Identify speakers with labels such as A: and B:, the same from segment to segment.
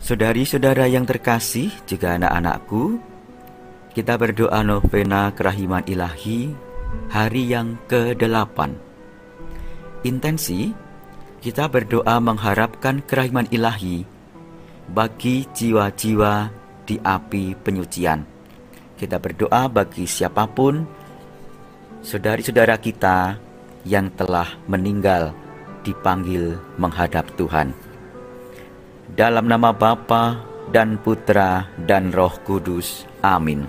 A: Saudari-saudara yang terkasih, juga anak-anakku, kita berdoa novena kerahiman ilahi hari yang ke-8. Intensi, kita berdoa mengharapkan kerahiman ilahi bagi jiwa-jiwa di api penyucian. Kita berdoa bagi siapapun saudari-saudara kita yang telah meninggal dipanggil menghadap Tuhan. Dalam nama Bapa dan Putra dan Roh Kudus. Amin.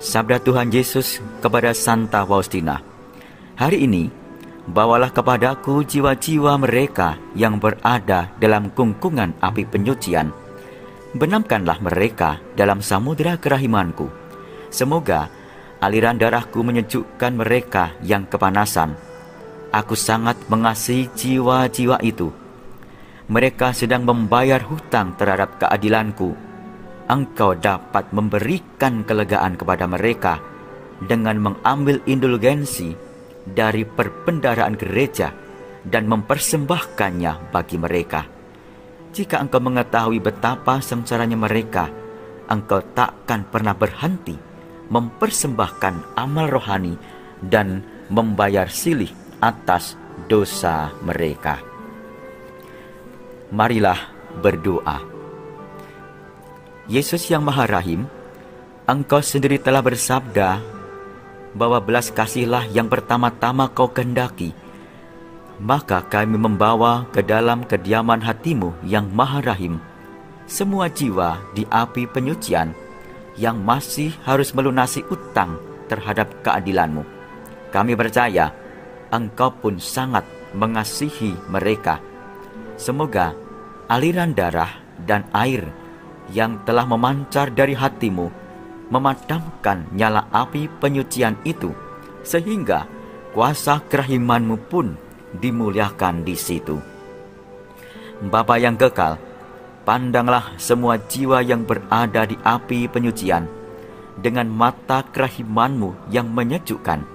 A: Sabda Tuhan Yesus kepada Santa Faustina, hari ini bawalah kepadaku jiwa-jiwa mereka yang berada dalam kungkungan api penyucian. Benamkanlah mereka dalam samudera kerahimanku. Semoga aliran darahku menyejukkan mereka yang kepanasan. Aku sangat mengasihi jiwa-jiwa itu. Mereka sedang membayar hutang terhadap keadilanku. Engkau dapat memberikan kelegaan kepada mereka dengan mengambil indulgensi dari perbendaharaan gereja dan mempersembahkannya bagi mereka. Jika engkau mengetahui betapa sengsaranya mereka, engkau takkan pernah berhenti mempersembahkan amal rohani dan membayar silih atas dosa mereka. Marilah berdoa. Yesus yang Maha Rahim, Engkau sendiri telah bersabda bahwa belas kasihlah yang pertama-tama Kau kehendaki. Maka kami membawa ke dalam kediaman hati-Mu yang Maha Rahim semua jiwa di api penyucian yang masih harus melunasi utang terhadap keadilan-Mu. Kami percaya Engkau pun sangat mengasihi mereka. Semoga aliran darah dan air yang telah memancar dari hati-Mu memadamkan nyala api penyucian itu, sehingga kuasa kerahiman-Mu pun dimuliakan di situ. Bapa yang kekal, pandanglah semua jiwa yang berada di api penyucian dengan mata kerahiman-Mu yang menyejukkan.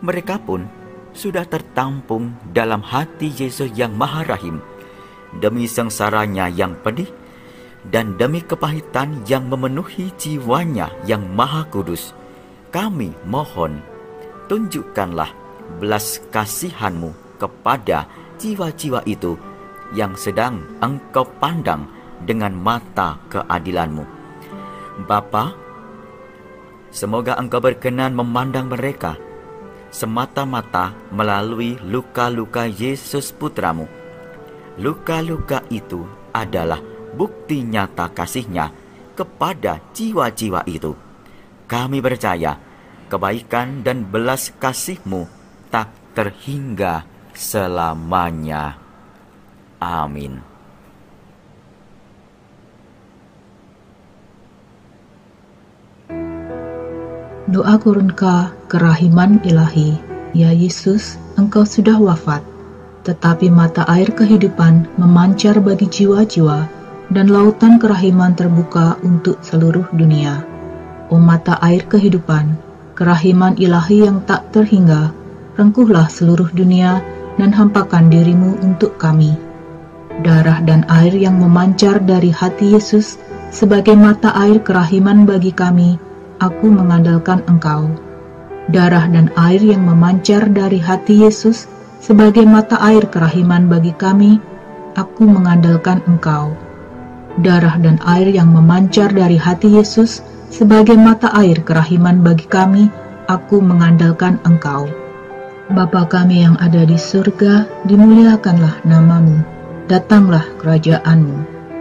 A: Mereka pun sudah tertampung dalam hati Yesus yang Maha Rahim, demi sengsaranya yang pedih dan demi kepahitan yang memenuhi jiwanya yang Maha Kudus. Kami mohon, tunjukkanlah belas kasihan-Mu kepada jiwa-jiwa itu yang sedang Engkau pandang dengan mata keadilan-Mu. Bapa, semoga Engkau berkenan memandang mereka semata-mata melalui luka-luka Yesus Putra-Mu. Luka-luka itu adalah bukti nyata kasih-Nya kepada jiwa-jiwa itu. Kami percaya kebaikan dan belas kasih-Mu tak terhingga selamanya. Amin.
B: Doa Kurunka Kerahiman Ilahi. Ya Yesus, Engkau sudah wafat, tetapi mata air kehidupan memancar bagi jiwa-jiwa, dan lautan kerahiman terbuka untuk seluruh dunia. O mata air kehidupan, kerahiman ilahi yang tak terhingga, rengkuhlah seluruh dunia dan hampakan diri-Mu untuk kami. Darah dan air yang memancar dari hati Yesus sebagai mata air kerahiman bagi kami, aku mengandalkan Engkau. Darah dan air yang memancar dari hati Yesus sebagai mata air kerahiman bagi kami, aku mengandalkan Engkau. Darah dan air yang memancar dari hati Yesus sebagai mata air kerahiman bagi kami, aku mengandalkan Engkau. Bapa kami yang ada di surga, dimuliakanlah nama-Mu. Datanglah kerajaan-Mu.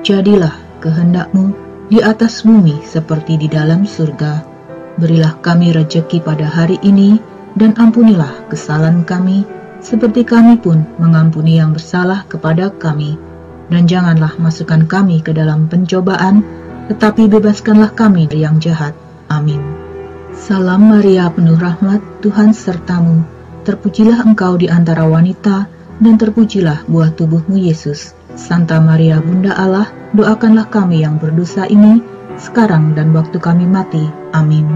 B: Jadilah kehendak-Mu di atas bumi seperti di dalam surga. Berilah kami rejeki pada hari ini, dan ampunilah kesalahan kami, seperti kami pun mengampuni yang bersalah kepada kami. Dan janganlah masukkan kami ke dalam pencobaan, tetapi bebaskanlah kami dari yang jahat. Amin. Salam Maria, penuh rahmat, Tuhan sertamu. Terpujilah engkau di antara wanita, dan terpujilah buah tubuhmu Yesus. Santa Maria Bunda Allah, doakanlah kami yang berdosa ini, sekarang dan waktu kami mati. Amin.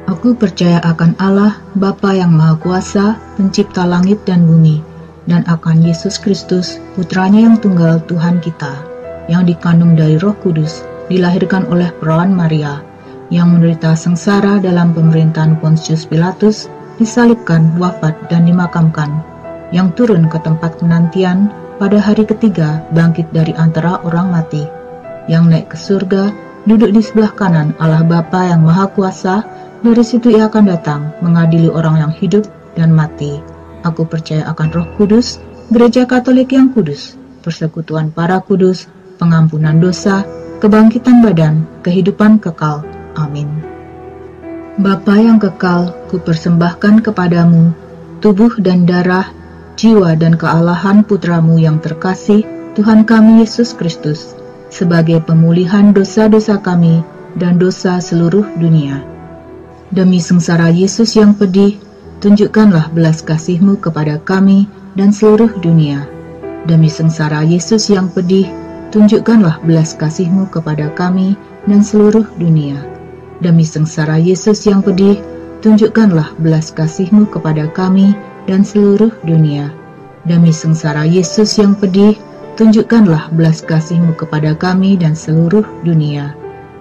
B: Aku percaya akan Allah, Bapa yang Maha Kuasa, pencipta langit dan bumi, dan akan Yesus Kristus, Putranya yang tunggal Tuhan kita, yang dikandung dari Roh Kudus, dilahirkan oleh perawan Maria, yang menderita sengsara dalam pemerintahan Pontius Pilatus, disalibkan, wafat, dan dimakamkan, yang turun ke tempat penantian, pada hari ketiga bangkit dari antara orang mati, yang naik ke surga, duduk di sebelah kanan Allah Bapa yang Maha Kuasa. Dari situ Ia akan datang mengadili orang yang hidup dan mati. Aku percaya akan Roh Kudus, Gereja Katolik yang kudus, persekutuan para kudus, pengampunan dosa, kebangkitan badan, kehidupan kekal. Amin. Bapa yang kekal, kupersembahkan kepadamu tubuh dan darah, jiwa dan kealahan Putramu yang terkasih, Tuhan kami Yesus Kristus, sebagai pemulihan dosa-dosa kami dan dosa seluruh dunia. Demi sengsara Yesus yang pedih, tunjukkanlah belas kasih-Mu kepada kami dan seluruh dunia. Demi sengsara Yesus yang pedih, tunjukkanlah belas kasih-Mu kepada kami dan seluruh dunia. Demi sengsara Yesus yang pedih, tunjukkanlah belas kasih-Mu kepada kami dan seluruh dunia. Demi sengsara Yesus yang pedih, tunjukkanlah belas kasih-Mu kepada kami dan seluruh dunia.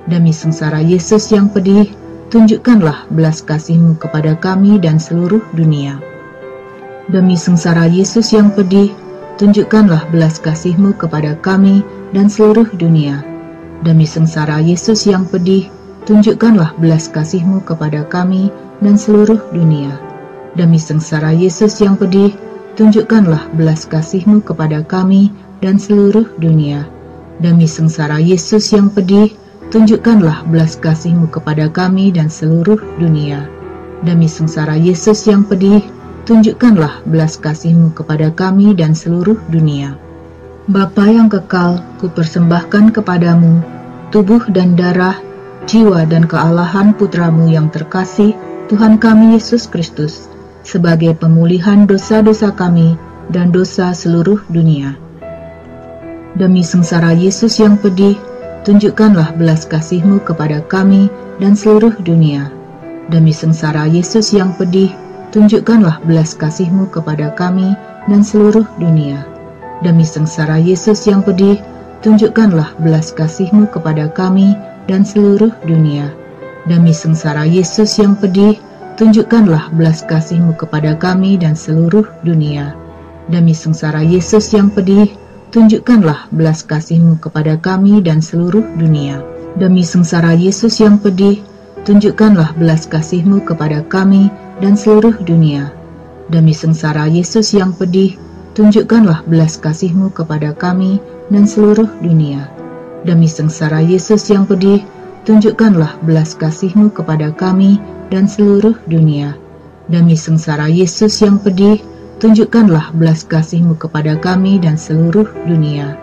B: Demi sengsara Yesus yang pedih, tunjukkanlah belas kasih-Mu kepada kami dan seluruh dunia. Demi sengsara Yesus yang pedih, tunjukkanlah belas kasih-Mu kepada kami dan seluruh dunia. Demi sengsara Yesus yang pedih, tunjukkanlah belas kasih-Mu kepada kami dan seluruh dunia. Demi sengsara Yesus yang pedih, tunjukkanlah belas kasih-Mu kepada kami dan seluruh dunia. Demi sengsara Yesus yang pedih, tunjukkanlah belas kasih-Mu kepada kami dan seluruh dunia. Demi sengsara Yesus yang pedih, tunjukkanlah belas kasih-Mu kepada kami dan seluruh dunia. Bapa yang kekal, kupersembahkan kepadamu tubuh dan darah, jiwa dan kealahan Putramu yang terkasih, Tuhan kami Yesus Kristus, sebagai pemulihan dosa-dosa kami dan dosa seluruh dunia. Demi sengsara Yesus yang pedih, tunjukkanlah belas kasih-Mu kepada kami dan seluruh dunia. Demi sengsara Yesus yang pedih, tunjukkanlah belas kasih-Mu kepada kami dan seluruh dunia. Demi sengsara Yesus yang pedih, tunjukkanlah belas kasih-Mu kepada kami dan seluruh dunia. Demi sengsara Yesus yang pedih, tunjukkanlah belas kasih-Mu kepada kami dan seluruh dunia. Demi sengsara Yesus yang pedih, tunjukkanlah belas kasih-Mu kepada kami dan seluruh dunia. Demi sengsara Yesus yang pedih, tunjukkanlah belas kasih-Mu kepada kami dan seluruh dunia. Demi sengsara Yesus yang pedih, tunjukkanlah belas kasih-Mu kepada kami dan seluruh dunia. Demi sengsara Yesus yang pedih, tunjukkanlah belas kasih-Mu kepada kami dan seluruh dunia. Demi sengsara Yesus yang pedih, tunjukkanlah belas kasih-Mu kepada kami dan seluruh dunia.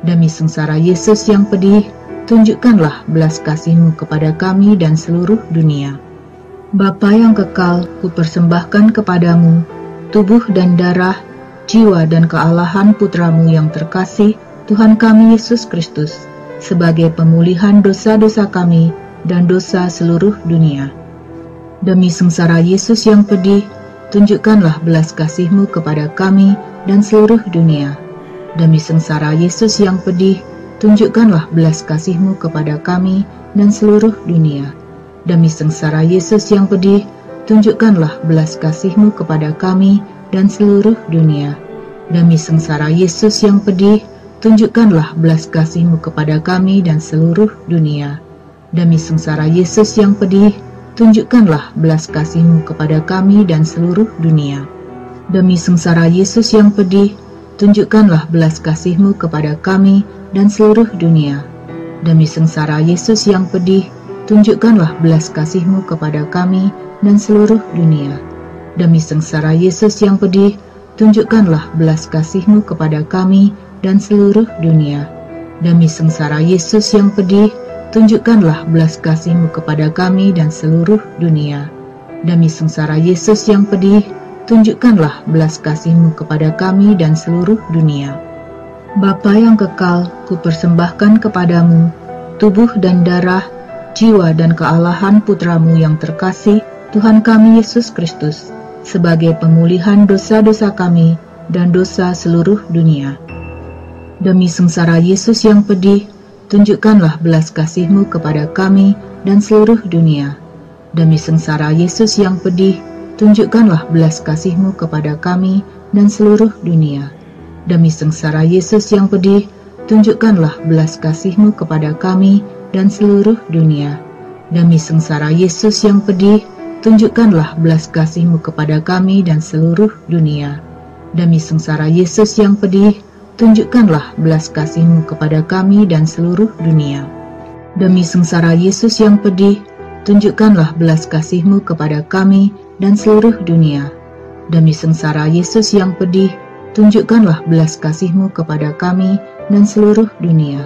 B: Demi sengsara Yesus yang pedih, tunjukkanlah belas kasih-Mu kepada kami dan seluruh dunia. Bapa yang kekal, kupersembahkan kepadamu tubuh dan darah, jiwa dan kealahan Putramu yang terkasih, Tuhan kami Yesus Kristus, sebagai pemulihan dosa-dosa kami dan dosa seluruh dunia. Demi sengsara Yesus yang pedih, tunjukkanlah belas kasih-Mu kepada kami dan seluruh dunia. Demi sengsara Yesus yang pedih, tunjukkanlah belas kasih-Mu kepada kami dan seluruh dunia. Demi sengsara Yesus yang pedih, tunjukkanlah belas kasih-Mu kepada kami dan seluruh dunia. Demi sengsara Yesus yang pedih, tunjukkanlah belas kasih-Mu kepada kami dan seluruh dunia. Demi sengsara Yesus yang pedih, tunjukkanlah belas kasih-Mu kepada kami dan seluruh dunia. Demi sengsara Yesus yang pedih, tunjukkanlah belas kasih-Mu kepada kami dan seluruh dunia. Demi sengsara Yesus yang pedih, tunjukkanlah belas kasih-Mu kepada kami dan seluruh dunia. Demi sengsara Yesus yang pedih, tunjukkanlah belas kasih-Mu kepada kami dan seluruh dunia. Demi sengsara Yesus yang pedih, tunjukkanlah belas kasih-Mu kepada kami dan seluruh dunia. Demi sengsara Yesus yang pedih, tunjukkanlah belas kasih-Mu kepada kami dan seluruh dunia. Bapa yang kekal, kupersembahkan kepadamu tubuh dan darah, jiwa dan kealahan Putramu yang terkasih, Tuhan kami Yesus Kristus, sebagai pemulihan dosa-dosa kami dan dosa seluruh dunia. Demi sengsara Yesus yang pedih, tunjukkanlah belas kasih-Mu kepada kami dan seluruh dunia. Demi sengsara Yesus yang pedih, tunjukkanlah belas kasih-Mu kepada kami dan seluruh dunia. Demi sengsara Yesus yang pedih, tunjukkanlah belas kasih-Mu kepada kami dan seluruh dunia. Demi sengsara Yesus yang pedih, tunjukkanlah belas kasih-Mu kepada kami dan seluruh dunia. Demi sengsara Yesus yang pedih, tunjukkanlah belas kasih-Mu kepada kami dan seluruh dunia. Demi sengsara Yesus yang pedih, tunjukkanlah belas kasih-Mu kepada kami dan seluruh dunia. Demi sengsara Yesus yang pedih, tunjukkanlah belas kasih-Mu kepada kami dan seluruh dunia.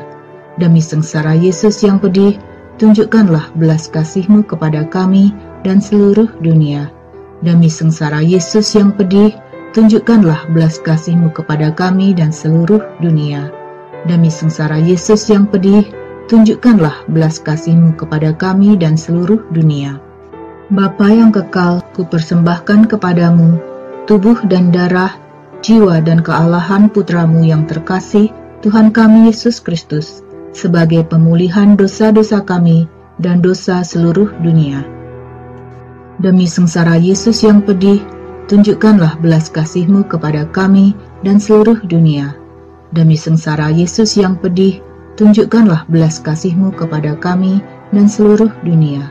B: Demi sengsara Yesus yang pedih, tunjukkanlah belas kasih-Mu kepada kami dan seluruh dunia. Demi sengsara Yesus yang pedih, tunjukkanlah belas kasih-Mu kepada kami dan seluruh dunia. Demi sengsara Yesus yang pedih, tunjukkanlah belas kasih-Mu kepada kami dan seluruh dunia. Bapa yang kekal, kupersembahkan kepadamu tubuh dan darah, jiwa dan kealahan Putra-Mu yang terkasih, Tuhan kami Yesus Kristus, sebagai pemulihan dosa-dosa kami dan dosa seluruh dunia. Demi sengsara Yesus yang pedih, tunjukkanlah belas kasih-Mu kepada kami dan seluruh dunia. Demi sengsara Yesus yang pedih, tunjukkanlah belas kasih-Mu kepada kami dan seluruh dunia.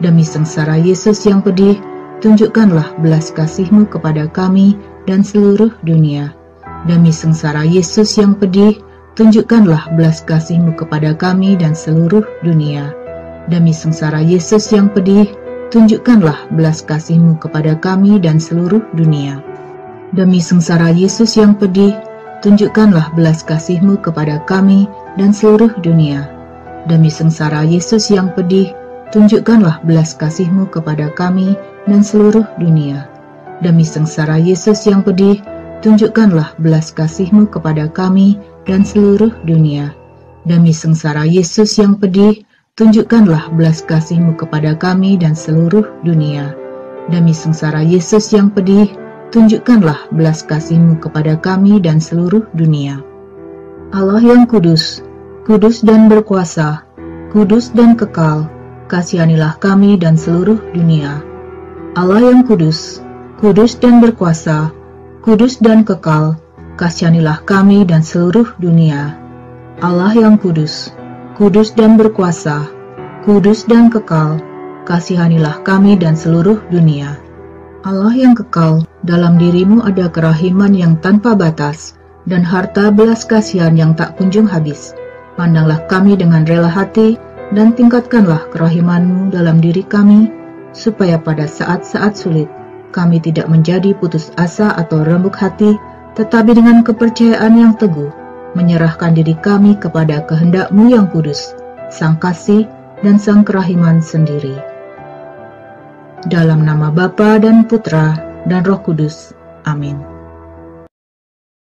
B: Demi sengsara Yesus yang pedih, tunjukkanlah belas kasih-Mu kepada kami dan seluruh dunia. Demi sengsara Yesus yang pedih, tunjukkanlah belas kasih-Mu kepada kami dan seluruh dunia. Demi sengsara Yesus yang pedih, tunjukkanlah belas kasih-Mu kepada kami dan seluruh dunia. Demi sengsara Yesus yang pedih, tunjukkanlah belas kasih-Mu kepada kami dan seluruh dunia. Demi sengsara Yesus yang pedih, tunjukkanlah belas kasih-Mu kepada kami dan seluruh dunia. Demi sengsara Yesus yang pedih, tunjukkanlah belas kasih-Mu kepada kami dan seluruh dunia. Demi sengsara Yesus yang pedih, tunjukkanlah belas kasih-Mu kepada kami dan seluruh dunia. Demi sengsara Yesus yang pedih, tunjukkanlah belas kasih-Mu kepada kami dan seluruh dunia. Allah yang kudus, kudus dan berkuasa, kudus dan kekal, kasihanilah kami dan seluruh dunia. Allah yang kudus, kudus dan berkuasa, kudus dan kekal, kasihanilah kami dan seluruh dunia. Allah yang kudus, kudus dan berkuasa, kudus dan kekal, kasihanilah kami dan seluruh dunia. Allah yang kekal, dalam dirimu ada kerahiman yang tanpa batas, dan harta belas kasihan yang tak kunjung habis. Pandanglah kami dengan rela hati, dan tingkatkanlah kerahiman-Mu dalam diri kami, supaya pada saat-saat sulit, kami tidak menjadi putus asa atau rembuk hati, tetapi dengan kepercayaan yang teguh, menyerahkan diri kami kepada kehendak-Mu yang kudus, Sang Kasih dan Sang Kerahiman sendiri. Dalam nama Bapa dan Putra dan Roh Kudus. Amin.